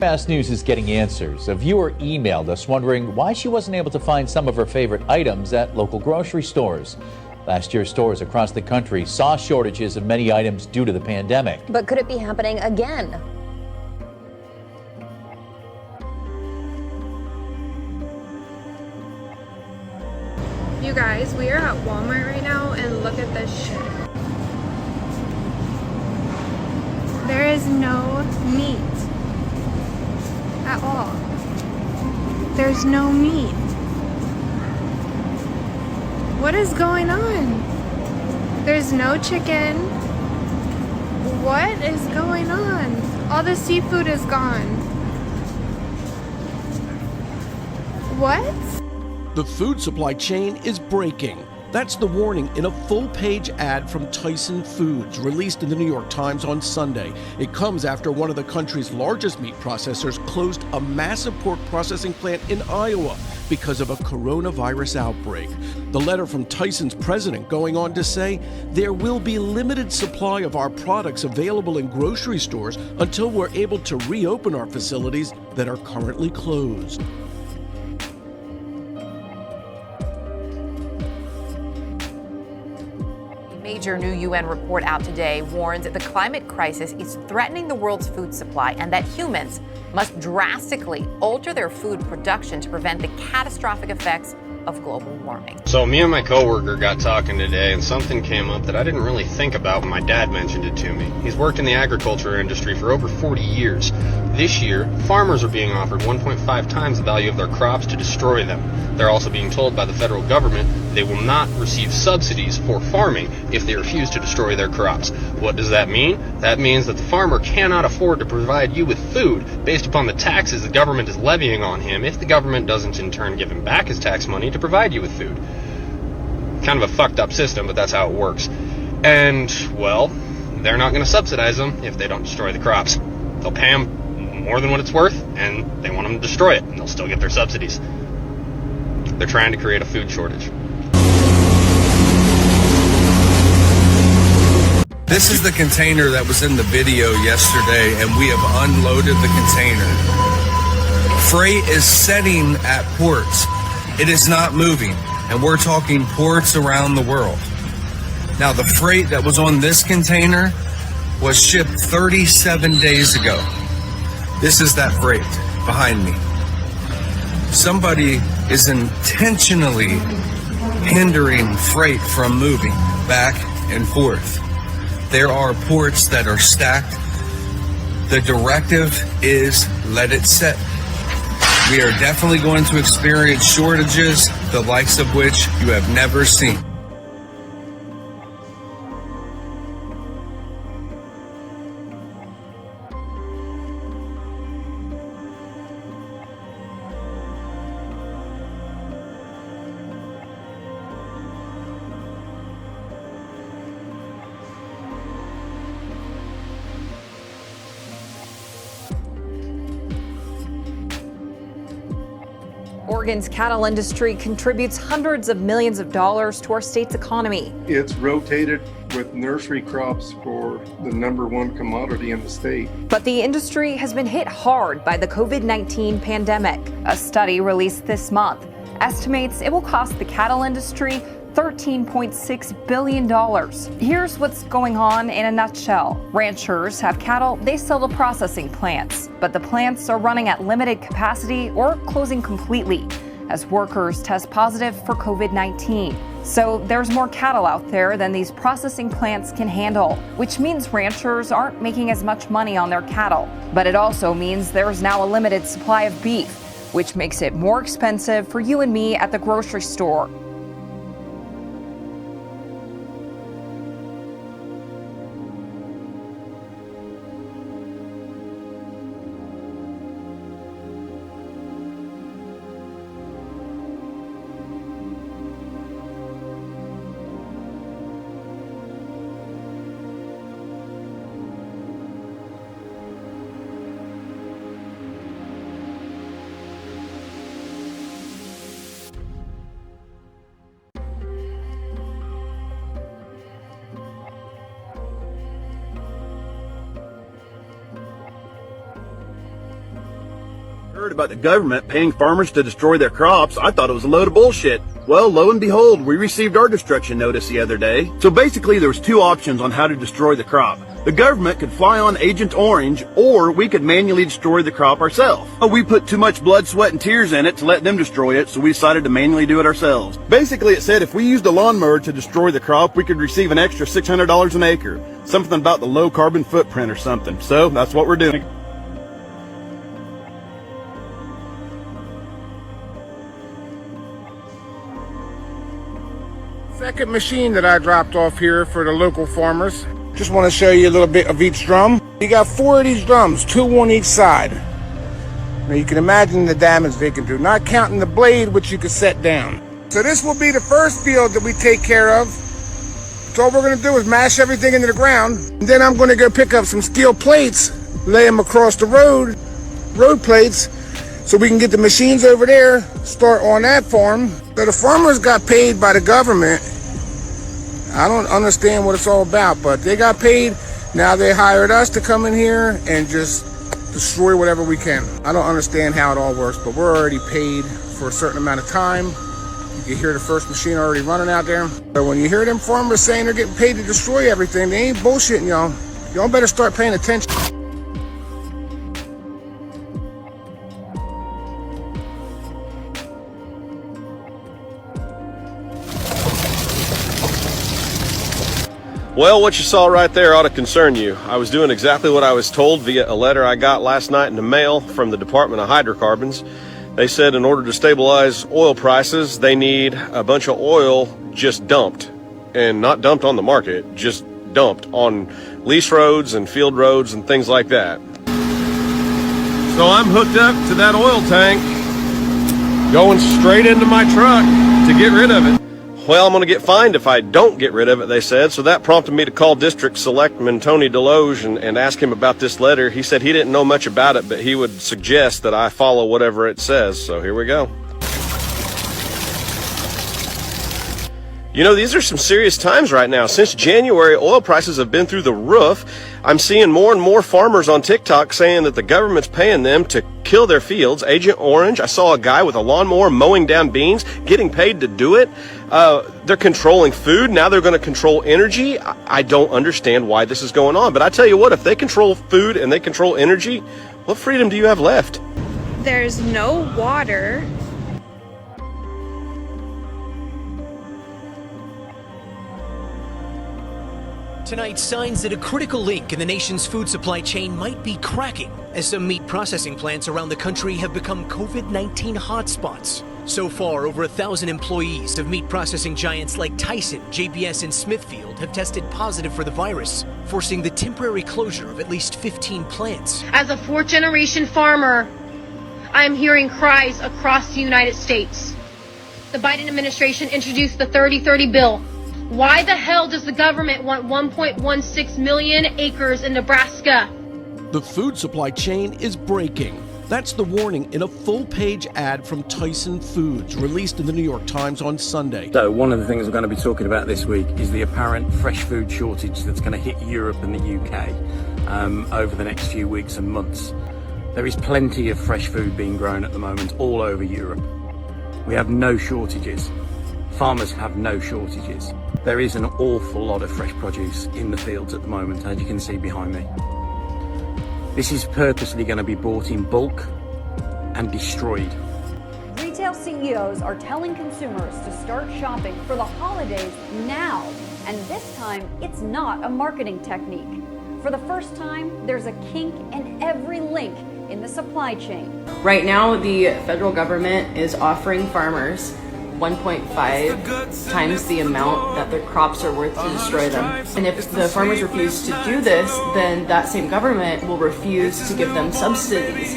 Fast News is getting answers. A viewer emailed us wondering why she wasn't able to find some of her favorite items at local grocery stores. Last year, stores across the country saw shortages of many items due to the pandemic. But could it be happening again? You guys, we are at Walmart right now and look at this shit. There is no meat at all. There's no meat. What is going on? There's no chicken. What is going on? All the seafood is gone. What? The food supply chain is breaking. That's the warning in a full-page ad from Tyson Foods, released in the New York Times on Sunday. It comes after one of the country's largest meat processors closed a massive pork processing plant in Iowa because of a coronavirus outbreak. The letter from Tyson's president going on to say, there will be limited supply of our products available in grocery stores until we're able to reopen our facilities that are currently closed. Major new UN report out today warns the climate crisis is threatening the world's food supply and that humans must drastically alter their food production to prevent the catastrophic effects of global warming. So me and my coworker got talking today and something came up that I didn't really think about when my dad mentioned it to me. He's worked in the agriculture industry for over 40 years. This year, farmers are being offered 1.5 times the value of their crops to destroy them. They're also being told by the federal government they will not receive subsidies for farming if they refuse to destroy their crops. What does that mean? That means that the farmer cannot afford to provide you with food based upon the taxes the government is levying on him if the government doesn't in turn give him back his tax money to provide you with food. Kind of a fucked up system, but that's how it works. And, well, they're not going to subsidize them if they don't destroy the crops. They'll pay them more than what it's worth, and they want them to destroy it, and they'll still get their subsidies. They're trying to create a food shortage. This is the container that was in the video yesterday, and we have unloaded the container. Freight is setting at ports. It is not moving, and we're talking ports around the world. Now, the freight that was on this container was shipped 37 days ago. This is that freight behind me. Somebody is intentionally hindering freight from moving back and forth. There are ports that are stacked. The directive is let it set. We are definitely going to experience shortages, the likes of which you have never seen. Oregon's cattle industry contributes hundreds of millions of dollars to our state's economy. It's rotated with nursery crops for the #1 commodity in the state. But the industry has been hit hard by the COVID-19 pandemic. A study released this month estimates it will cost the cattle industry $13.6 billion. Here's what's going on in a nutshell. Ranchers have cattle they sell to processing plants, but the plants are running at limited capacity or closing completely as workers test positive for COVID-19. So there's more cattle out there than these processing plants can handle, which means ranchers aren't making as much money on their cattle. But it also means there's now a limited supply of beef, which makes it more expensive for you and me at the grocery store. Heard about the government paying farmers to destroy their crops, I thought it was a load of bullshit. Well, lo and behold, we received our destruction notice the other day. So basically there was two options on how to destroy the crop. The government could fly on Agent Orange, or we could manually destroy the crop ourselves. Oh, we put too much blood, sweat, and tears in it to let them destroy it, so we decided to manually do it ourselves. Basically, it said if we used a lawnmower to destroy the crop, we could receive an extra $600 an acre. Something about the low carbon footprint or something. So that's what we're doing. Second machine that I dropped off here for the local farmers. Just want to show you a little bit of each drum. You got 4 of these drums, 2 on each side. Now you can imagine the damage they can do, not counting the blade which you can set down. So this will be the first field that we take care of. So all we're going to do is mash everything into the ground. And then I'm going to go pick up some steel plates, lay them across the road plates, so we can get the machines over there, start on that farm. So the farmers got paid by the government. I don't understand what it's all about, but they got paid. Now they hired us to come in here and just destroy whatever we can. I don't understand how it all works, but we're already paid for a certain amount of time. You can hear the first machine already running out there. But when you hear them farmers saying they're getting paid to destroy everything, they ain't bullshitting y'all. Y'all better start paying attention. Well, what you saw right there ought to concern you. I was doing exactly what I was told via a letter I got last night in the mail from the Department of Hydrocarbons. They said in order to stabilize oil prices, they need a bunch of oil just dumped. And not dumped on the market, just dumped on lease roads and field roads and things like that. So I'm hooked up to that oil tank, going straight into my truck to get rid of it. Well, I'm going to get fined if I don't get rid of it, they said. So that prompted me to call District Selectman Tony Deloge and ask him about this letter. He said he didn't know much about it, but he would suggest that I follow whatever it says. So here we go. You know, these are some serious times right now. Since January, oil prices have been through the roof. I'm seeing more and more farmers on TikTok saying that the government's paying them to kill their fields. Agent Orange, I saw a guy with a lawnmower mowing down beans, getting paid to do it. They're controlling food. Now they're going to control energy. I don't understand why this is going on. But I tell you what, if they control food and they control energy, what freedom do you have left? There's no water. Tonight, signs that a critical link in the nation's food supply chain might be cracking as some meat processing plants around the country have become COVID-19 hotspots. So far, over 1,000 employees of meat processing giants like Tyson, JBS, and Smithfield have tested positive for the virus, forcing the temporary closure of at least 15 plants. As a fourth-generation farmer, I am hearing cries across the United States. The Biden administration introduced the 30-30 bill. Why the hell does the government want 1.16 million acres in Nebraska? The food supply chain is breaking. That's the warning in a full-page ad from Tyson Foods, released in the New York Times on Sunday. So one of the things we're going to be talking about this week is the apparent fresh food shortage that's going to hit Europe and the UK over the next few weeks and months. There is plenty of fresh food being grown at the moment all over Europe. We have no shortages. Farmers have no shortages. There is an awful lot of fresh produce in the fields at the moment, as you can see behind me. This is purposely going to be bought in bulk and destroyed. Retail CEOs are telling consumers to start shopping for the holidays now. And this time, it's not a marketing technique. For the first time, there's a kink in every link in the supply chain. Right now, the federal government is offering farmers 1.5 times the amount that their crops are worth to destroy them. And if the farmers refuse to do this, then that same government will refuse to give them subsidies.